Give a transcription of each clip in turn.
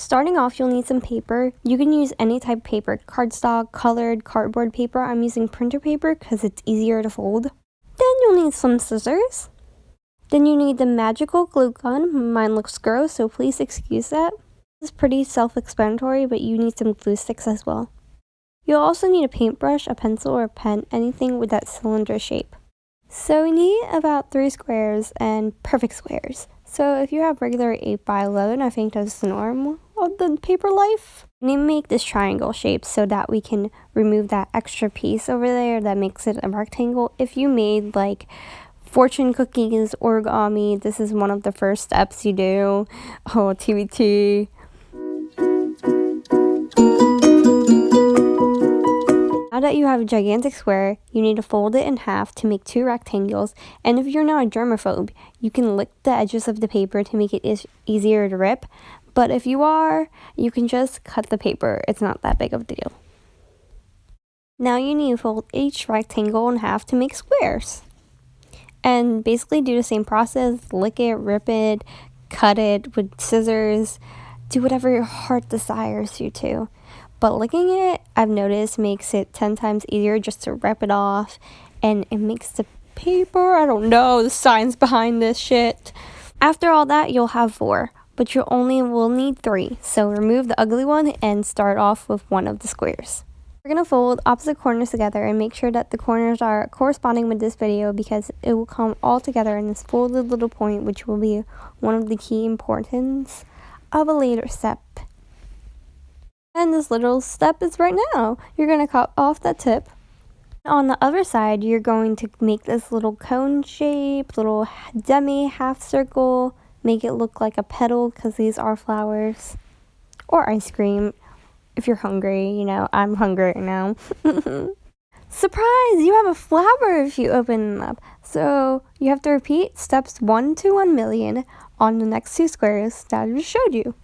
Starting off, you'll need some paper. You can use any type of paper, cardstock, colored, cardboard paper. I'm using printer paper because it's easier to fold. Then you'll need some scissors. Then you need the magical glue gun. Mine looks gross, so please excuse that. This is pretty self-explanatory, but you need some glue sticks as well. You'll also need a paintbrush, a pencil, or a pen, anything with that cylinder shape. So we need about 3 squares and perfect squares. So if you have regular 8x11, I think that's the norm of the paper life. We need to make this triangle shape so that we can remove that extra piece over there that makes it a rectangle. If you made like fortune cookies, origami, this is one of the first steps you do. Oh, TBT. Now that you have a gigantic square, you need to fold it in half to make 2 rectangles, and if you're not a germaphobe, you can lick the edges of the paper to make it easier to rip, but if you are, you can just cut the paper. It's not that big of a deal. Now you need to fold each rectangle in half to make squares, and basically do the same process, lick it, rip it, cut it with scissors, do whatever your heart desires you to. But licking it, I've noticed, makes it 10 times easier just to rip it off. And it makes the paper, I don't know, the science behind this shit. After all that, you'll have 4. But you only will need 3. So remove the ugly one and start off with one of the squares. We're going to fold opposite corners together and make sure that the corners are corresponding with this video, because it will come all together in this folded little point, which will be one of the key importance of a later step. And this little step is right now. You're going to cut off that tip. On the other side, you're going to make this little cone shape, little demi half circle, make it look like a petal because these are flowers. Or ice cream if you're hungry, you know, I'm hungry right now. Surprise! You have a flower if you open them up. So you have to repeat steps 1 to 1 million on the next 2 squares that I just showed you.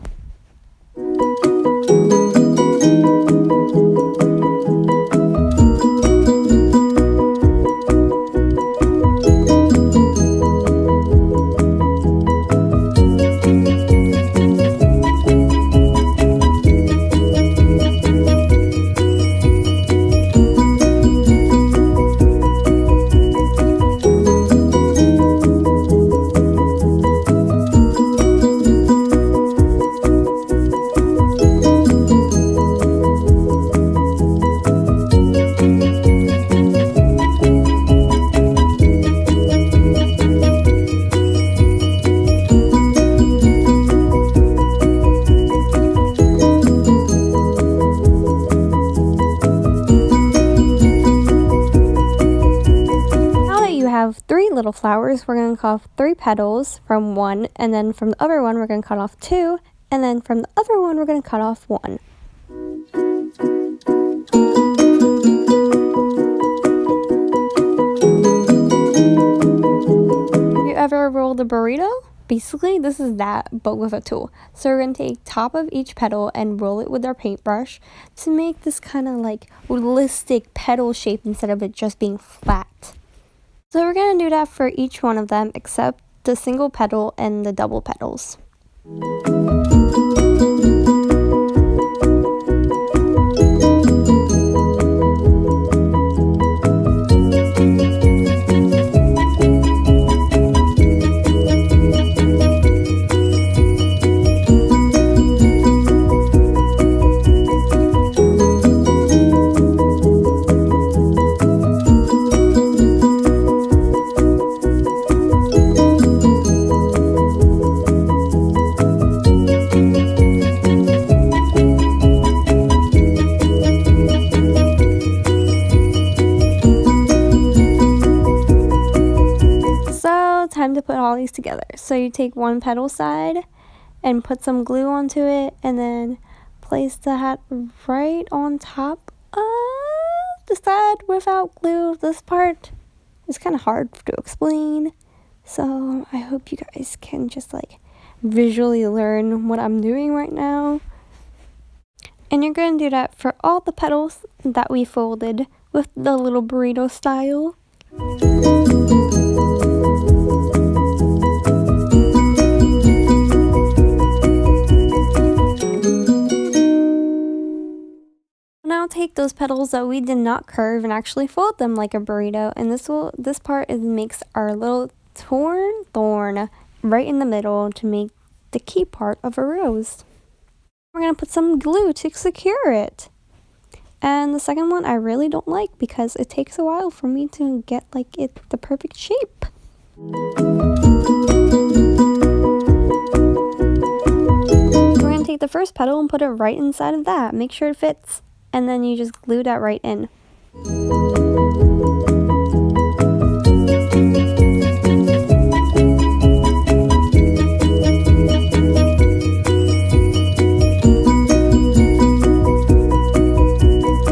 Have 3 little flowers. We're going to cut off 3 petals from one, and then from the other one we're going to cut off 2, and then from the other one we're going to cut off 1. You ever rolled a burrito? Basically, this is that, but with a tool. So we're going to take top of each petal and roll it with our paintbrush to make this kind of like realistic petal shape instead of it just being flat. So we're going to do that for each one of them except the single petal and the double petals. Time to put all these together. So you take one petal side and put some glue onto it, and then place the hat right on top of the side without glue. This part is kind of hard to explain, so I hope you guys can just like visually learn what I'm doing right now. And you're going to do that for all the petals that we folded with the little burrito style. those petals that we did not curve and actually fold them like a burrito. And this part makes our little thorn right in the middle to make the key part of a rose. We're going to put some glue to secure it. And the second one I really don't like because it takes a while for me to get like the perfect shape. We're going to take the first petal and put it right inside of that. Make sure it fits. And then you just glue that right in.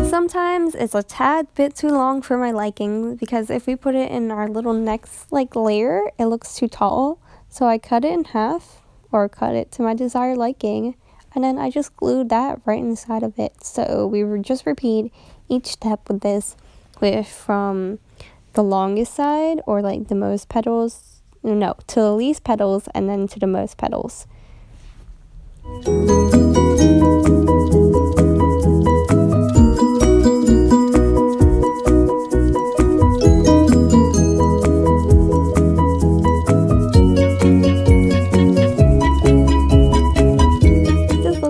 Sometimes it's a tad bit too long for my liking because if we put it in our little next layer, it looks too tall. So I cut it in half or cut it to my desired liking. And then I just glued that right inside of it. So we would just repeat each step with this from the longest side or like the most petals. No, to the least petals and then to the most petals.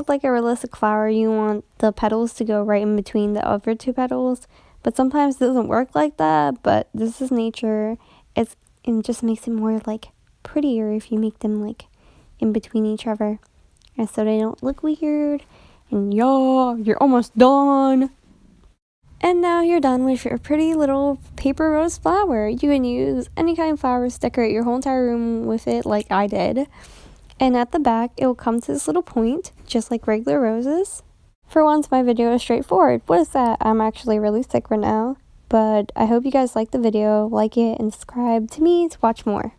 Like a realistic flower, you want the petals to go right in between the other two petals, but sometimes it doesn't work like that. But this is nature. It just makes it more like prettier if you make them like in between each other, and so they don't look weird. And yeah, you're almost done. And now you're done with your pretty little paper rose flower. You can use any kind of flowers to decorate your whole entire room with it like I did. And at the back, it will come to this little point, just like regular roses. For once, my video is straightforward. What is that? I'm actually really sick right now. But I hope you guys like the video, like it, and subscribe to me to watch more.